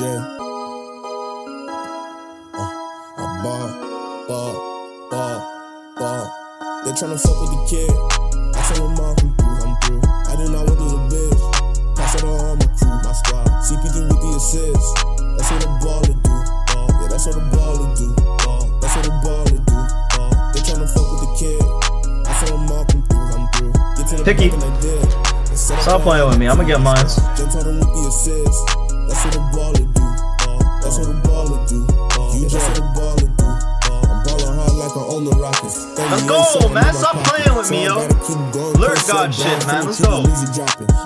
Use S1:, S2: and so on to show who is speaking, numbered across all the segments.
S1: I ball. They tryna fuck with the kid. I tell them all come through. I do not want to do the bitch. Pass it all on my crew, my squad. CP3 with the assist. That's what a baller do. Yeah, that's what a baller do. That's what a baller do. They tryna fuck with the kid. I tell them all come through. Get to the
S2: Picky.
S1: back and I did.
S2: Stop playing with me. I'm gonna get mine.
S1: Jump on them with the assist. That's what a baller do. That's what a baller do. You just what a baller do. I'm ballin' hard like I own the Rockets.
S2: Let's go, man. Stop playing with me, yo. Lurk God shit, man. Let's go.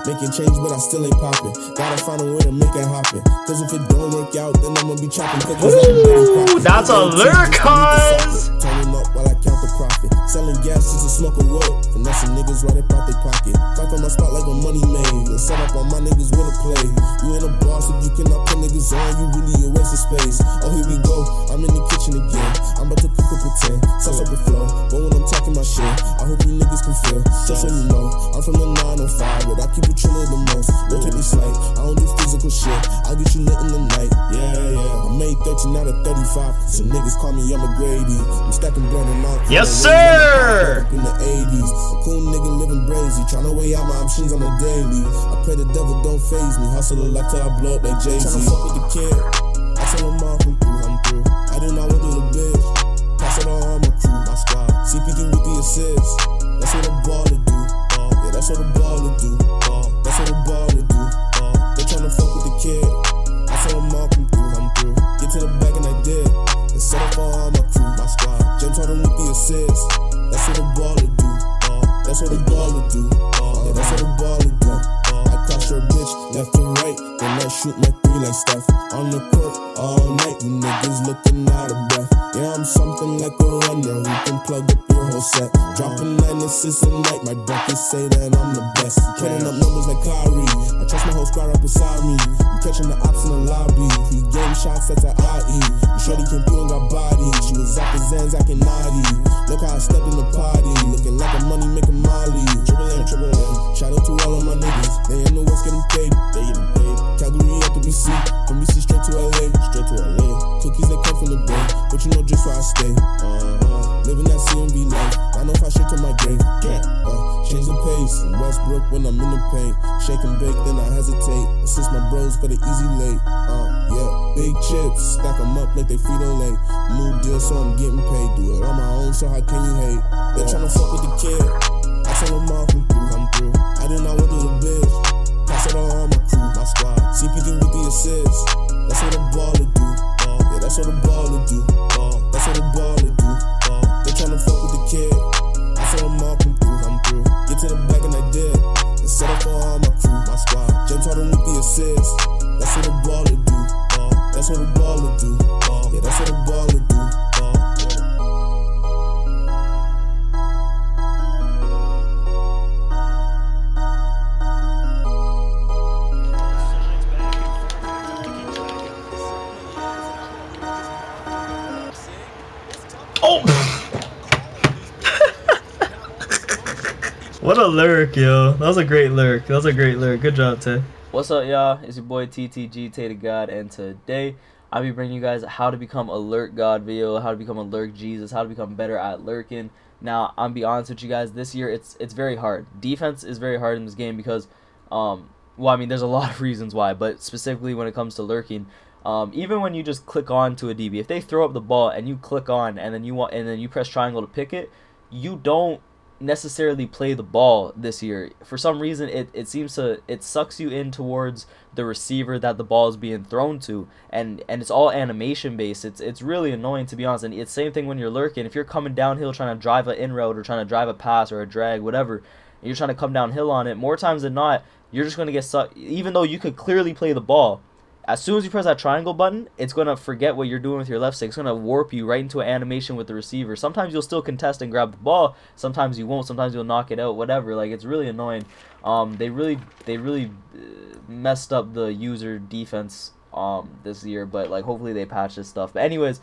S1: Making change, but I still ain't popping. Gotta find a way to make it happen. Cause if it don't work out, then I'm gonna be chopping.
S2: Ooh, that's a Lurk, cuz.
S1: Turning up while I count the profit. Selling gas just to smoke a wood. Finessing niggas right up out their pocket. Fight for my spot like a money made. And set up all my niggas with a play. You ain't a boss if you cannot put niggas on. You really a waste of space. Oh, here we go. I'm in the kitchen again. I'm about to cook up a 10. Sauce up the flow. But when I'm talking my shit, I hope you niggas can feel. Just so you know, I'm from the 905, but I keep it chillin' the most. Don't take me slight. I don't do physical shit. I'll get you lit in the night. Yeah. I made 13 out of 35. So niggas call me, I'm a Grady. I'm stacking bread and all.
S2: Yes, sir.
S1: In the 80s. A cool nigga living brazy. Tryna weigh out my options on the daily. I pray the devil don't phase me. Hustle a lot till I blow up like Jay-Z. Tryna fuck with the kid. I tell them all come through. I do not want to do the bitch. Pass it all on my crew, my squad. CP3 with the assist. That's what a baller do. Yeah, that's what a baller do. That's what a baller do. They tryna fuck with the kid. I tell them all come through. Get to the back and I did. And set up all my crew, my squad. James Harden with the assist. That's what a baller do. That's what a baller do. Yeah, that's what a baller do. I crush your bitch left and right. Then I shoot my 3 like Steph. On the court all night. You niggas looking out of breath. Yeah, I'm something like a runner who can plug up your whole set. Dropping 9 assists a night. My buckets say that I'm the best. Putting up numbers like Kyrie. I trust my whole squad right beside me. I'm catching the ops in the lobby. Pre-game shots, that's at IE. You shorty came through and got body. She was off the Zans acting naughty. Look how I stepped in the party. Looking like a money making Molly. Triple M. Shout out to all of my niggas. They in the West getting paid. They getting paid. Calgary up to BC. From BC straight to LA. Cookies they come from the bay. But you know just where I stay. Living that CMB life. I know if I shake to my grave. Change the pace. In Westbrook when I'm in the paint. Shake and bake, then I hesitate. Assist my bros for the easy late. Yeah. Big chips. Stack them up like they Frito-Lay. New deal, so I'm getting paid. Do it on my own, so how can you hate? They tryna fuck with the kid. I tell them all come through. I do not want to do the bitch. Pass it all on my crew, my squad. CP3 with the assist. That's what a baller do. Yeah, that's what a baller do. That's what a baller do. They tryna fuck with the kid. I tell them all come through. Get to the back and I did. And set up for all my crew, my squad. James Harden with the assist. That's what a baller do. That's what a baller do. Yeah, that's what a baller do.
S2: Oh! What a Lurk, yo. That was a great Lurk. Good job, Tay.
S3: What's up, y'all? It's your boy TTG, TeyTheGod, and today I'll be bringing you guys how to become a Lurk God video, how to become a Lurk Jesus, how to become better at lurking. Now, I'm be honest with you guys, this year it's very hard. Defense is very hard in this game because, well, I mean, there's a lot of reasons why, but specifically when it comes to lurking, even when you just click on to a DB, if they throw up the ball and you click on and then you press triangle to pick it, you don't necessarily play the ball this year. For some reason it sucks you in towards the receiver that the ball is being thrown to, and it's all animation based. It's really annoying, to be honest. And it's same thing when you're lurking. If you're coming downhill trying to drive an in route or trying to drive a pass or a drag, whatever, and you're trying to come downhill on it, more times than not you're just going to get sucked. Even though you could clearly play the ball, as soon as you press that triangle button, it's going to forget what you're doing with your left stick. It's going to warp you right into an animation with the receiver. Sometimes you'll still contest and grab the ball. Sometimes you won't. Sometimes you'll knock it out, whatever. Like, it's really annoying. They really messed up the user defense this year, but like hopefully they patch this stuff. But anyways,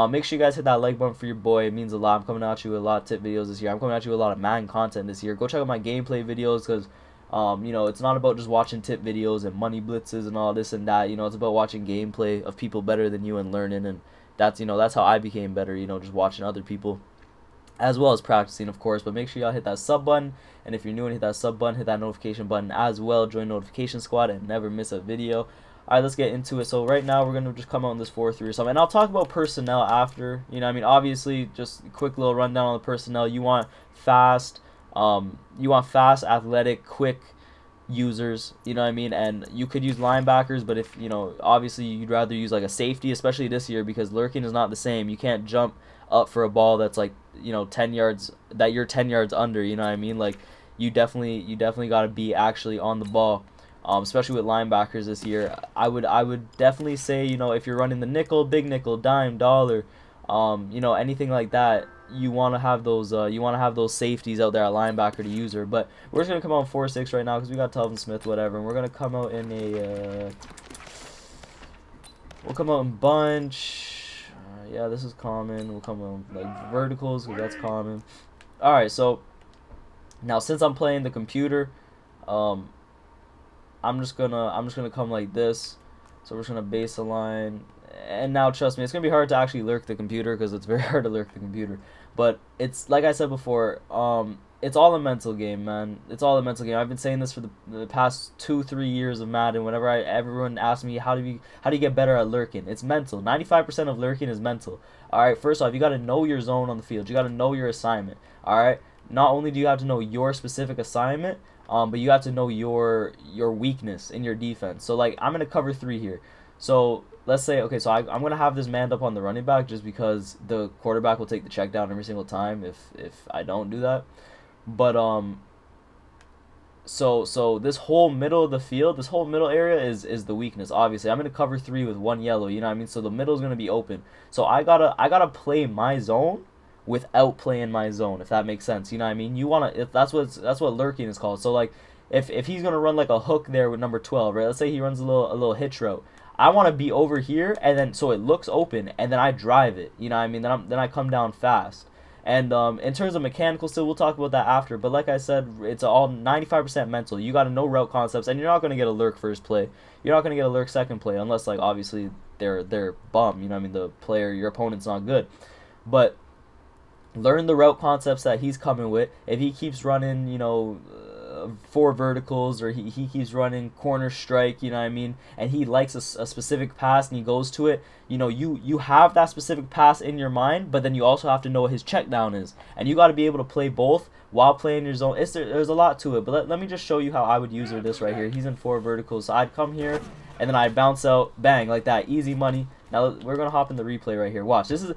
S3: make sure you guys hit that like button for your boy. It means a lot. I'm coming at you with a lot of tip videos this year. I'm coming at you with a lot of Madden content this year. Go check out my gameplay videos because You know, it's not about just watching tip videos and money blitzes and all this and that. You know, it's about watching gameplay of people better than you and learning. And that's, you know, that's how I became better, you know, just watching other people, as well as practicing, of course. But make sure y'all hit that sub button, and if you're new and hit that sub button, hit that notification button as well. Join notification squad and never miss a video. Alright, let's get into it. So right now we're gonna just come out in this 4-3 or something, and I'll talk about personnel after. You know, I mean, obviously, just a quick little rundown on the personnel. You want fast, athletic, quick users, you know what I mean? And you could use linebackers, but if, you know, obviously you'd rather use like a safety, especially this year, because lurking is not the same. You can't jump up for a ball that's like, you know, 10 yards, that you're 10 yards under, you know what I mean? Like, you definitely got to be actually on the ball. Especially with linebackers this year, I would definitely say, you know, if you're running the nickel, big nickel, dime, dollar, you know, anything like that, you want to have those safeties out there at linebacker to use her. But we're just gonna come out in 4-6 right now because we got Telvin Smith, whatever, and we're gonna come out in a we'll come out in bunch. Yeah, this is common. We'll come out like verticals because that's common. All right, so now since I'm playing the computer, I'm just gonna come like this. So we're just gonna base a line, and now trust me, it's gonna be hard to actually lurk the computer because it's very hard to lurk the computer. But it's like I said before, it's all a mental game, man. It's all a mental game. I've been saying this for the past 2-3 years of Madden. Whenever everyone asks me how do you get better at lurking, it's mental. 95% of lurking is mental. All right, first off, you got to know your zone on the field. You got to know your assignment. All right, not only do you have to know your specific assignment, but you have to know your weakness in your defense. So like I'm gonna cover 3 here. So let's say, okay, so I'm gonna have this manned up on the running back just because the quarterback will take the check down every single time if I don't do that. But so this whole middle of the field, this whole middle area is the weakness. Obviously, I'm gonna cover 3 with 1 yellow. You know what I mean? So the middle is gonna be open. So I gotta play my zone without playing my zone, if that makes sense. You know what I mean? You wanna, if that's what lurking is called. So like if he's gonna run like a hook there with number 12, right? Let's say he runs a little hitch route. I want to be over here, and then so it looks open, and then I drive it. You know what I mean? Then I come down fast. And in terms of mechanical skill, we'll talk about that after. But like I said, it's all 95% mental. You got to know route concepts, and you're not going to get a lurk first play. You're not going to get a lurk second play unless, like, obviously they're bum. You know what I mean? The player, your opponent's not good. But learn the route concepts that he's coming with. If he keeps running, you know, 4 verticals, or he keeps running corner strike, you know what I mean, and he likes a specific pass and he goes to it, you know, you have that specific pass in your mind, but then you also have to know what his check down is, and you got to be able to play both while playing your zone. There's a lot to it, but let me just show you how I would use this right here. He's in 4 verticals, so I'd come here and then I'd bounce out, bang, like that, easy money. Now we're gonna hop in the replay right here. Watch, this is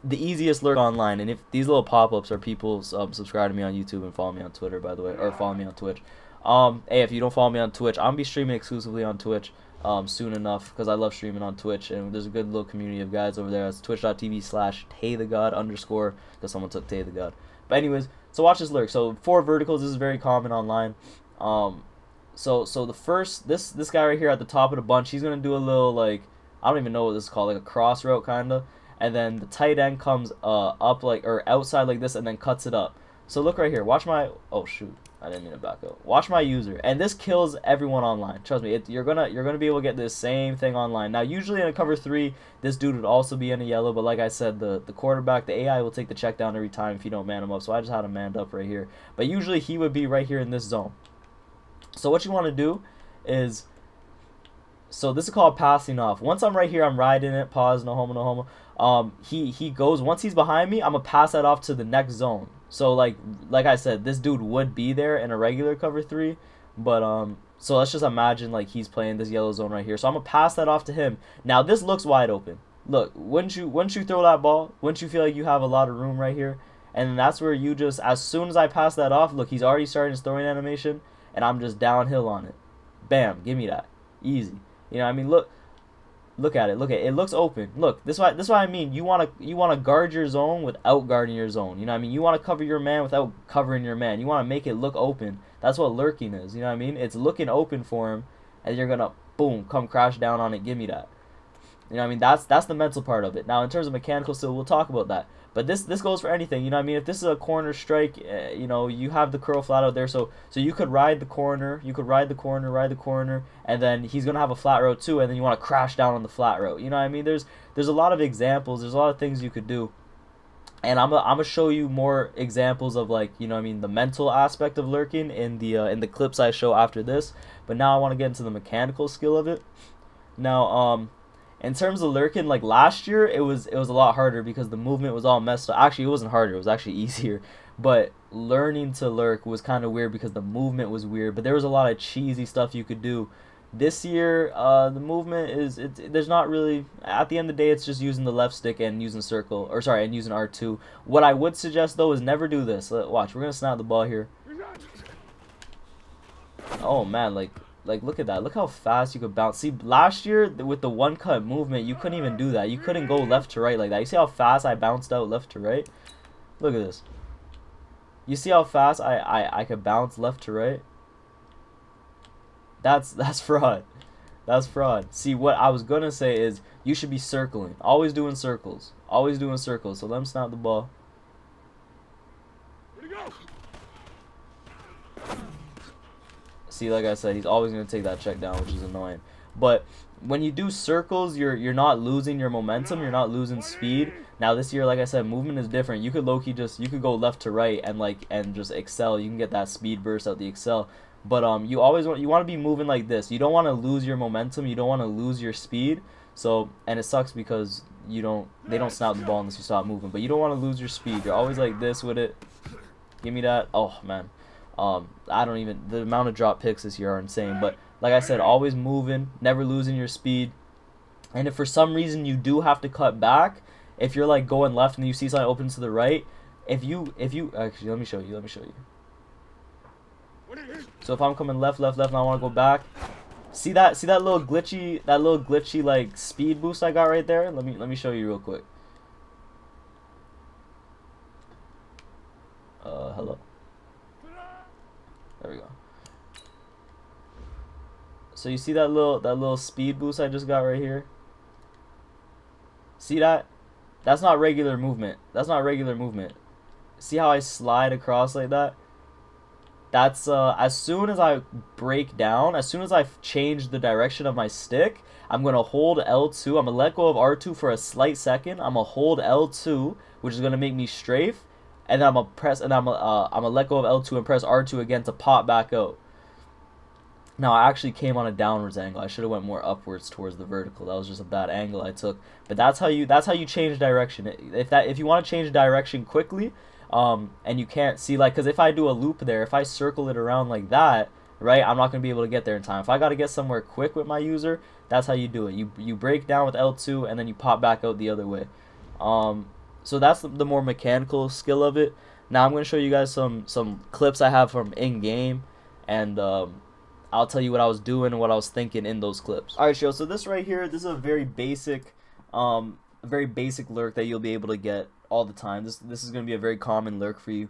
S3: the easiest lurk online, and if these little pop-ups are people subscribe to me on YouTube and follow me on Twitter, by the way, or follow me on Twitch. Hey, if you don't follow me on Twitch, I'm gonna be streaming exclusively on Twitch soon enough, because I love streaming on Twitch, and there's a good little community of guys over there. It's twitch.tv/TeyTheGod_, because someone took TeyTheGod. But anyways, so watch this lurk. So 4 verticals, this is very common online. So the first, this guy right here at the top of the bunch, he's gonna do a little, like, I don't even know what this is called, like a cross route kinda, and then the tight end comes up like, or outside like this, and then cuts it up. So look right here, watch my, oh shoot, I didn't mean to back up. Watch my user, and this kills everyone online. Trust me, you're gonna be able to get this same thing online. Now usually in a cover 3, this dude would also be in a yellow, but like I said, the quarterback, the AI will take the check down every time if you don't man him up. So I just had him manned up right here, but usually he would be right here in this zone. So what you want to do is, so this is called passing off. Once I'm right here, I'm riding it. Pause. No homo. No homo. He goes. Once he's behind me, I'm gonna pass that off to the next zone. So like I said, this dude would be there in a regular cover 3, but so let's just imagine like he's playing this yellow zone right here. So I'm gonna pass that off to him. Now this looks wide open. Look, wouldn't you throw that ball? Wouldn't you feel like you have a lot of room right here? And that's where you just, as soon as I pass that off, look, he's already starting his throwing animation, and I'm just downhill on it. Bam, give me that, easy. You know what I mean? Look at it. Look at it. It looks open. Look, this is what I mean. You wanna guard your zone without guarding your zone. You know what I mean? You wanna cover your man without covering your man. You wanna make it look open. That's what lurking is. You know what I mean? It's looking open for him, and you're gonna boom come crash down on it. Give me that. You know what I mean? That's the mental part of it. Now in terms of mechanical skill, we'll talk about that. But this goes for anything, you know what I mean? If this is a corner strike, you know, you have the curl flat out there, so you could ride the corner, ride the corner, and then he's gonna have a flat route too, and then you want to crash down on the flat route. You know what I mean? There's a lot of examples, there's a lot of things you could do. And I'm gonna show you more examples of, like, you know what I mean, the mental aspect of lurking in the clips I show after this. But now I want to get into the mechanical skill of it. Now, in terms of lurking, like last year, it was a lot harder because the movement was all messed up. Actually, it wasn't harder; it was actually easier. But learning to lurk was kind of weird because the movement was weird. But there was a lot of cheesy stuff you could do. This year, the movement there's not really, at the end of the day, it's just using the left stick and using circle, or sorry, and using R2. What I would suggest though is never do this. Watch, we're gonna snap the ball here. Oh man, like look at that. Look how fast you could bounce. See, last year with the one cut movement, you couldn't even do that. You couldn't go left to right like that. You see how fast I bounced out left to right? Look at this. You see how fast I could bounce left to right? That's fraud. That's fraud. See, what I was gonna say is you should be circling. Always doing circles. Always doing circles. So let him snap the ball. See, like I said, he's always gonna take that check down, which is annoying. But when you do circles, you're not losing your momentum. You're not losing speed. Now this year, like I said, movement is different. You could low-key you could go left to right and just excel. You can get that speed burst out the excel. But you want to be moving like this. You don't want to lose your momentum. You don't want to lose your speed. So, and it sucks because they don't snap the ball unless you stop moving. But you don't want to lose your speed. You're always like this with it. Give me that. Oh man, the amount of drop picks this year are insane. But like I said, always moving, never losing your speed. And if for some reason you do have to cut back, if you're like going left and you see something open to the right, if you actually, let me show you. So if I'm coming left, and I want to go back, see that little glitchy like speed boost I got right there? Let me show you real quick. Hello. There we go. So you see that little speed boost I just got right here? See that? That's not regular movement. See how I slide across like that? That's as soon as I break down, as soon as I change the direction of my stick, I'm gonna hold L2. I'm gonna let go of R2 for a slight second. I'm gonna hold L2, which is gonna make me strafe, and then I'm gonna let go of L2 and press R2 again to pop back out. Now I actually came on a downwards angle. I should have went more upwards towards the vertical. That was just a bad angle I took. But that's how you change direction. If you want to change direction quickly, and you can't see, like, because if I do a loop there, if I circle it around like that, right, I'm not going to be able to get there in time. If I got to get somewhere quick with my user, that's how you do it. You break down with L2 and then you pop back out the other way. So that's the more mechanical skill of it. Now I'm going to show you guys some clips I have from in-game, and I'll tell you what I was doing and what I was thinking in those clips. Alright, show. So this right here, this is a very basic lurk that you'll be able to get all the time. This is going to be a very common lurk for you.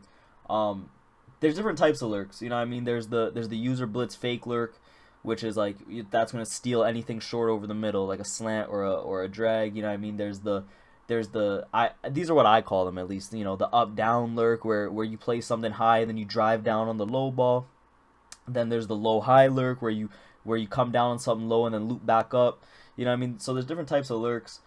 S3: There's different types of lurks, you know what I mean? There's the user blitz fake lurk, which is like, that's going to steal anything short over the middle, like a slant or a drag, you know what I mean? These are what I call them, at least, you know, the up down lurk, where you play something high and then you drive down on the low ball. Then there's the low high lurk where you come down on something low and then loop back up, you know what I mean? So there's different types of lurks.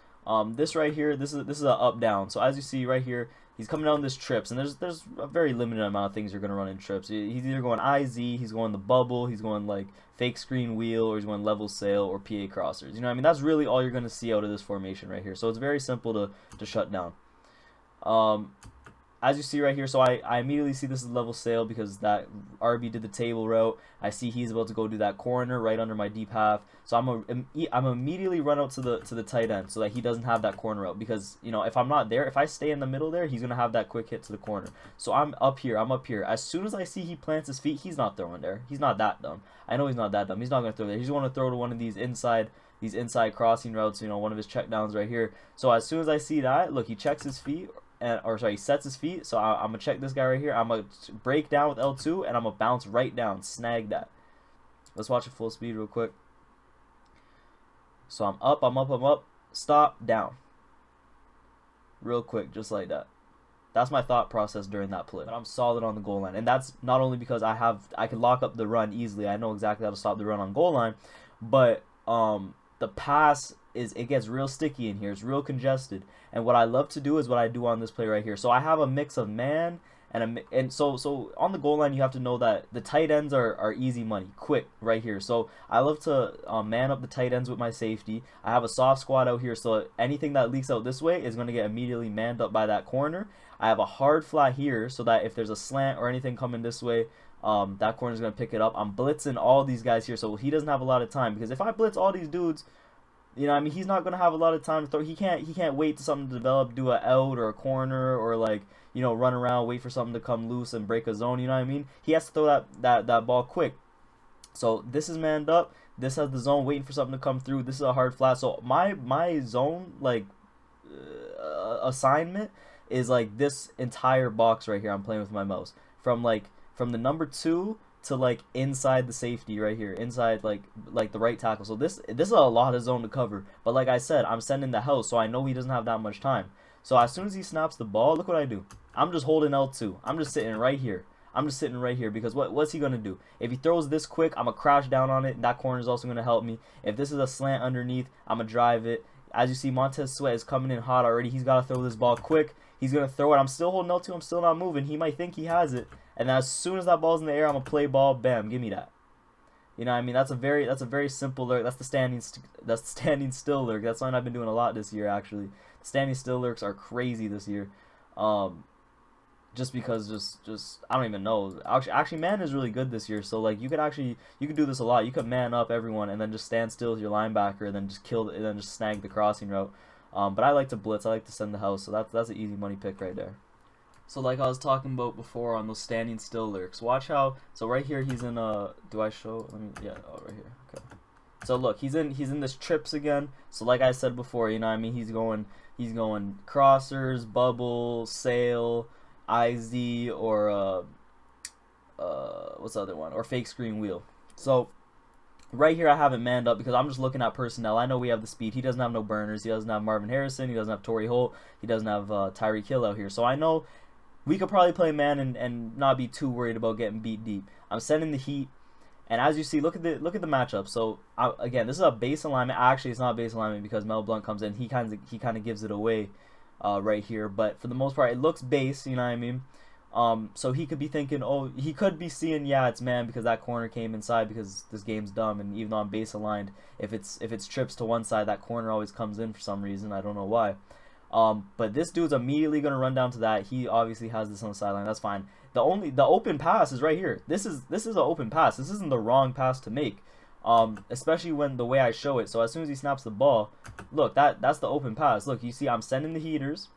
S3: This right here, this is a up down. So as you see right here, he's coming down this trips, and there's a very limited amount of things you're gonna run in trips. He's either going IZ, he's going the bubble, he's going like fake screen wheel, or he's going level sail or PA crossers. You know what I mean? That's really all you're gonna see out of this formation right here. So it's very simple to shut down. As you see right here, so I immediately see this is level sail because that RB did the table route. I see he's about to go do that corner right under my deep half. So I'm immediately run out to the tight end so that he doesn't have that corner route, because, you know, if I'm not there, if I stay in the middle there, he's gonna have that quick hit to the corner. So I'm up here. As soon as I see he plants his feet, he's not throwing there. He's not that dumb. I know he's not that dumb. He's not gonna throw there. He's gonna throw to one of these inside crossing routes. You know, one of his check downs right here. So as soon as I see that, look, he checks his feet. He sets his feet, so I'm going to check this guy right here. I'm going to break down with L2, and I'm going to bounce right down, snag that. Let's watch it full speed real quick. So I'm up, stop, down. Real quick, just like that. That's my thought process during that play. But I'm solid on the goal line, and that's not only because I can lock up the run easily. I know exactly how to stop the run on goal line, but the pass it gets real sticky in here. It's real congested, and what I love to do is what I do on this play right here. So I have a mix of man and so on the goal line, you have to know that the tight ends are easy money, quick right here. So I love to man up the tight ends with my safety. I have a soft squad out here, so anything that leaks out this way is going to get immediately manned up by that corner. I have a hard flat here, so that if there's a slant or anything coming this way, that corner is going to pick it up. I'm blitzing all these guys here, so he doesn't have a lot of time, because if I blitz all these dudes, you know, I mean, he's not going to have a lot of time to throw. He can't wait to something to develop, do a out or a corner, or like, you know, run around, wait for something to come loose and break a zone. You know what I mean? He has to throw that ball quick. So this is manned up. This has the zone waiting for something to come through. This is a hard flat. So my zone like assignment is like this entire box right here. I'm playing with my mouse from the number 2 to like inside the safety right here, inside like the right tackle. So this is a lot of zone to cover. But like I said, I'm sending the house, so I know he doesn't have that much time. So as soon as he snaps the ball, look what I do. I'm just holding L2. I'm just sitting right here. Because what's he gonna do? If he throws this quick, I'm gonna crash down on it, and that corner is also gonna help me. If this is a slant underneath, I'm gonna drive it. As you see, Montez Sweat is coming in hot already. He's gotta throw this ball quick. He's gonna throw it. I'm still holding L2. I'm still not moving. He might think he has it, and then as soon as that ball's in the air, I'm gonna play ball. Bam, give me that. You know what I mean? That's a very simple lurk. That's the standing still lurk. That's something I've been doing a lot this year, actually. The standing still lurks are crazy this year. Just because just I don't even know. Actually man is really good this year, so like you could do this a lot. You could man up everyone and then just stand still with your linebacker and then just just snag the crossing route. But I like to blitz. I like to send the house, so that's an easy money pick right there. So like I was talking about before on those standing still lurks, watch how, so right here he's in do I show, let me, yeah, oh right here, okay. So look, he's in this trips again. So like I said before, you know what I mean, he's going crossers, bubble, sail, IZ, or what's the other one, or fake screen wheel. So right here I have it manned up because I'm just looking at personnel. I know we have the speed. He doesn't have no burners. He doesn't have Marvin Harrison. He doesn't have Torrey Holt. He doesn't have Tyreek Hill out here. So I know we could probably play man and not be too worried about getting beat deep. I'm sending the heat, and as you see, look at the matchup. So again, this is a base alignment. Actually, it's not a base alignment because Mel Blount comes in. He kind of gives it away right here. But for the most part, it looks base. You know what I mean? So he could be thinking, oh, he could be seeing, yeah, it's man because that corner came inside because this game's dumb. And even though I'm base aligned, if it's trips to one side, that corner always comes in for some reason. I don't know why. But this dude's immediately gonna run down to that. He obviously has this on the sideline. That's fine. The open pass is right here. This is an open pass. This isn't the wrong pass to make. Especially when the way I show it. So as soon as he snaps the ball, look, that's the open pass. Look, you see I'm sending the heaters.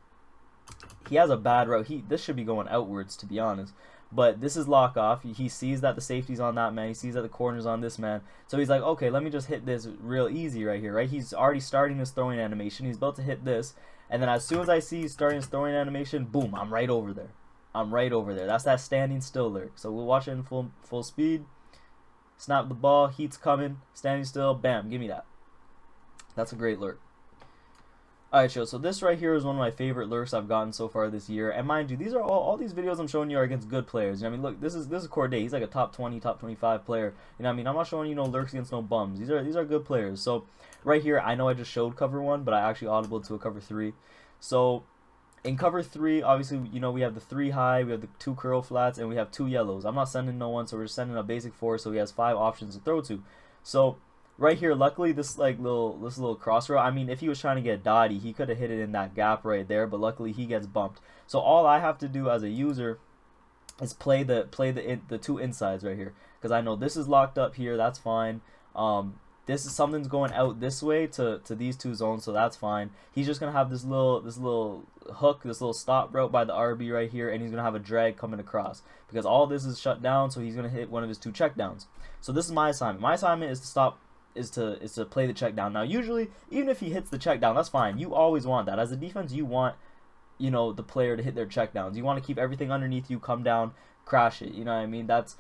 S3: He has a bad route. This should be going outwards, to be honest. But this is lock off. He sees that the safety's on that man. He sees that the corner's on this man. So he's like, okay, let me just hit this real easy right here, right? He's already starting his throwing animation. He's about to hit this. And then as soon as I see he's starting his throwing animation, boom, I'm right over there. That's that standing still lurk. So we'll watch it in full speed. Snap the ball. Heat's coming. Standing still. Bam. Give me that. That's a great lurk. Alright, so this right here is one of my favorite lurks I've gotten so far this year. And mind you, these are all these videos I'm showing you are against good players. You know what I mean? Look, this is Corday. He's like a top 20, top 25 player. You know what I mean? I'm not showing you no lurks against no bums. These are good players. So right here, I know I just showed cover 1, but I actually audibled to a cover 3. So in cover 3, obviously, you know, we have the 3 high, we have the 2 curl flats, and we have 2 yellows. I'm not sending no one, so we're just sending a basic 4, so he has 5 options to throw to. So right here, luckily, this little cross route, I mean, if he was trying to get Dottie, he could have hit it in that gap right there, but luckily he gets bumped. So all I have to do as a user is play the 2 insides right here, because I know this is locked up here. That's fine. This is something's going out this way to these 2 zones, so that's fine. He's just gonna have this little hook, this little stop route by the RB right here, and he's gonna have a drag coming across because all this is shut down. So he's gonna hit one of his 2 check downs. So this is my assignment. My assignment is to stop. Is to play the check down. Now usually, even if he hits the check down, that's fine. You always want that. As a defense, you want, you know, the player to hit their check downs. You want to keep everything underneath you, come down, crash it. You know what I mean? That's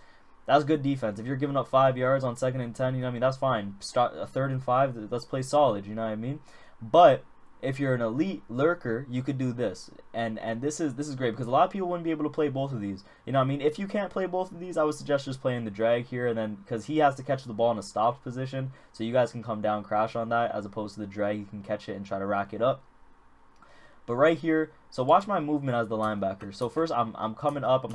S3: good defense. If you're giving up 5 yards on 2nd and 10, you know what I mean? That's fine. Start a 3rd and 5. Let's play solid. You know what I mean? But if you're an elite lurker, you could do this, and this is great because a lot of people wouldn't be able to play both of these. You know what I mean? If you can't play both of these, I would suggest just playing the drag here, and then because he has to catch the ball in a stopped position, so you guys can come down, crash on that, as opposed to the drag, you can catch it and try to rack it up. But right here, so watch my movement as the linebacker. So first I'm coming up.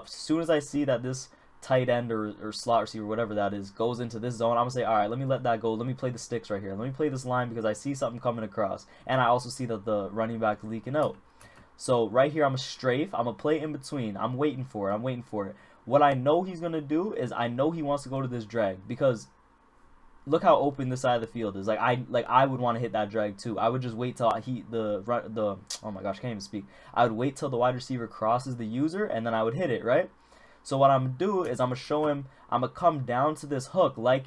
S3: As soon as I see that this tight end or slot receiver, whatever that is, goes into this zone, I'm gonna say, all right, let me let that go. Let me play the sticks right here. Let me play this line because I see something coming across, and I also see that the running back leaking out. So right here, I'm a strafe. I'm gonna play in between. I'm waiting for it. What I know he's gonna do is I know he wants to go to this drag because look how open this side of the field is. Like I would want to hit that drag too. I would just wait till oh my gosh, I can't even speak. I would wait till the wide receiver crosses the user, and then I would hit it, right? So what I'm gonna do is I'm gonna show him, I'm gonna come down to this hook like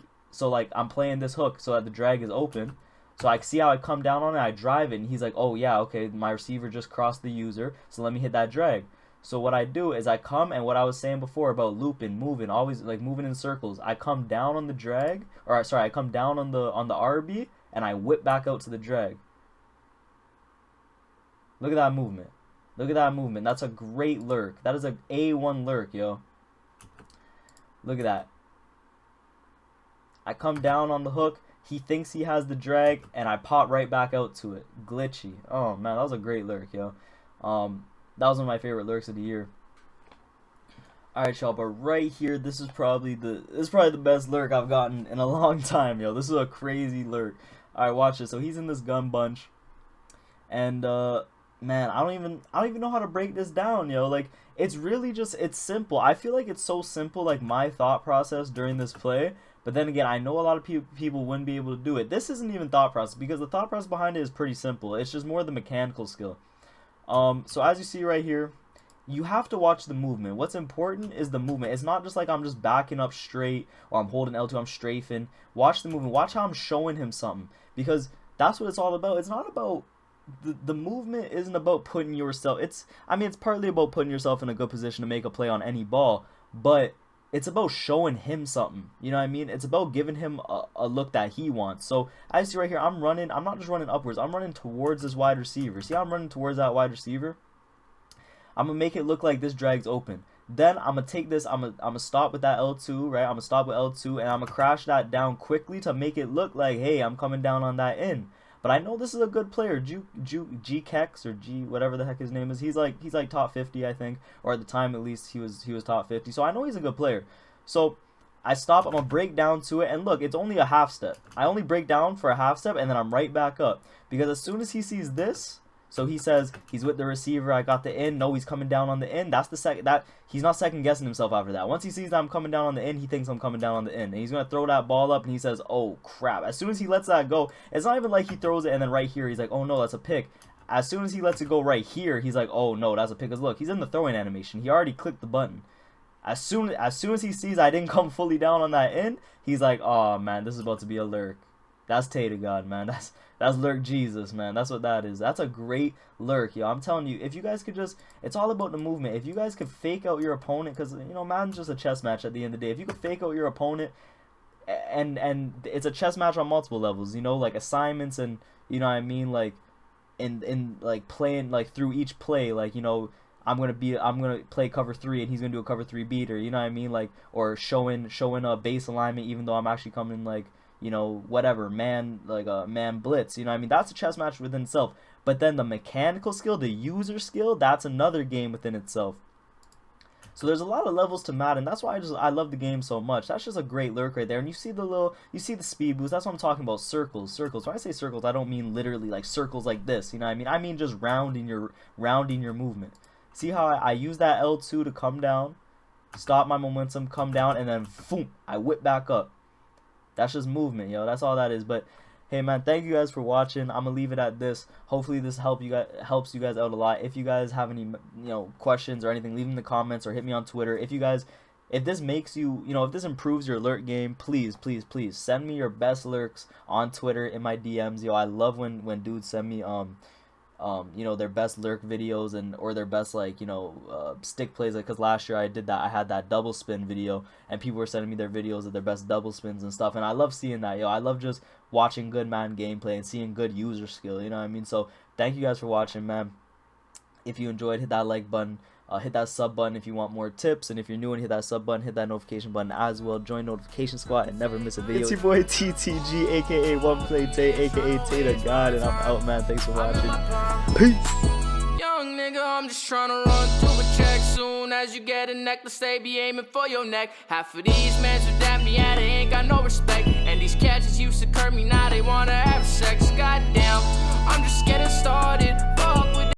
S3: I'm playing this hook so that the drag is open. So I see how I come down on it, I drive it, and he's like, oh yeah, okay, my receiver just crossed the user, so let me hit that drag. So what I do is I come, and what I was saying before about looping, moving, always like moving in circles, I come down on the drag, or sorry, I come down on the RB, and I whip back out to the drag. Look at that movement. Look at that movement. That's a great lurk. That is a A1 lurk, yo. Look at that. I come down on the hook. He thinks he has the drag, and I pop right back out to it. Glitchy. Oh man, that was a great lurk, yo. That was one of my favorite lurks of the year. Alright, y'all, but right here, this is probably the best lurk I've gotten in a long time, yo. This is a crazy lurk. Alright, watch this. So he's in this gun bunch, and man, I don't even know how to break this down, yo. Like, it's really just, it's simple. I feel like it's so simple, like my thought process during this play. But then again, I know a lot of people wouldn't be able to do it. This isn't even thought process because the thought process behind it is pretty simple. It's just more the mechanical skill. So as you see right here, you have to watch the movement. What's important is the movement. It's not just like I'm just backing up straight or I'm holding L2, I'm strafing. Watch the movement. Watch how I'm showing him something, because that's what it's all about. It's not about the movement isn't about putting yourself. It's partly about putting yourself in a good position to make a play on any ball, but it's about showing him something. You know what I mean? It's about giving him a look that he wants. So as you see right here, I'm running. I'm not just running upwards. I'm running towards this wide receiver. See how I'm running towards that wide receiver? I'm going to make it look like this drag's open. Then I'm going to take this. I'm gonna stop with that L2, right? I'm going to stop with L2, and I'm going to crash that down quickly to make it look like, hey, I'm coming down on that in. But I know this is a good player, G-Kex or G whatever the heck his name is. He's like top 50, I think, or at the time at least he was top 50. So I know he's a good player. So I stop. I'm gonna break down to it, and look, it's only a half step. I only break down for a half step, and then I'm right back up, because as soon as he sees this, so he says he's with the receiver. I got the in. No, he's coming down on the in. That's the second. That he's not second guessing himself after that. Once he sees that I'm coming down on the in, he thinks I'm coming down on the in, and he's gonna throw that ball up. And he says, "Oh crap!" As soon as he lets that go, it's not even like he throws it and then right here he's like, "Oh no, that's a pick." As soon as he lets it go right here, he's like, "Oh no, that's a pick." Cause look, he's in the throwing animation. He already clicked the button. As soon as he sees I didn't come fully down on that in, he's like, "Oh man, this is about to be a lurk." That's TeyTheGod, man. That's Lurk Jesus, man. That's what that is. That's a great lurk, yo. I'm telling you, if you guys could just, it's all about the movement. If you guys could fake out your opponent, because, you know, Madden's just a chess match at the end of the day. If you could fake out your opponent, and it's a chess match on multiple levels, you know, like assignments and, you know what I mean, like, in like playing, like, through each play, like, you know, I'm gonna play cover 3 and he's gonna do a cover 3 beater, you know what I mean, like, or showing a base alignment even though I'm actually coming, like, you know, whatever, man, like a man blitz, you know what I mean? That's a chess match within itself. But then the mechanical skill, the user skill, that's another game within itself. So there's a lot of levels to Madden. That's why I love the game so much. That's just a great lurk right there. And you see the speed boost. That's what I'm talking about. Circles. When I say circles, I don't mean literally like circles like this, you know what I mean? I mean just rounding your movement. See how I use that L2 to come down, stop my momentum, come down, and then boom, I whip back up. That's just movement, yo. That's all that is. But hey, man, thank you guys for watching. I'm gonna leave it at this. Hopefully, this helps you guys out a lot. If you guys have any, you know, questions or anything, leave them in the comments or hit me on Twitter. If this makes you, you know, if this improves your lurk game, please send me your best lurks on Twitter in my DMs, yo. I love when dudes send me you know, their best lurk videos or their best, like, you know, stick plays. Like, because last year I did that, I had that double spin video, and people were sending me their videos of their best double spins and stuff, and I love seeing that, yo. I love just watching good Madden gameplay and seeing good user skill, you know what I mean? So thank you guys for watching, man. If you enjoyed, hit that like button. Hit that sub button if you want more tips, and if you're new and hit that sub button, hit that notification button as well. Join notification squad and never miss a video. It's your boy TTG, aka One Play Tay, aka TeyTheGod, and I'm out, man. Thanks for watching. Peace.
S4: Young nigga, I'm just trying to run through a check. Soon as you get a necklace, they be aiming for your neck. Half of these men who damn me at it ain't got no respect.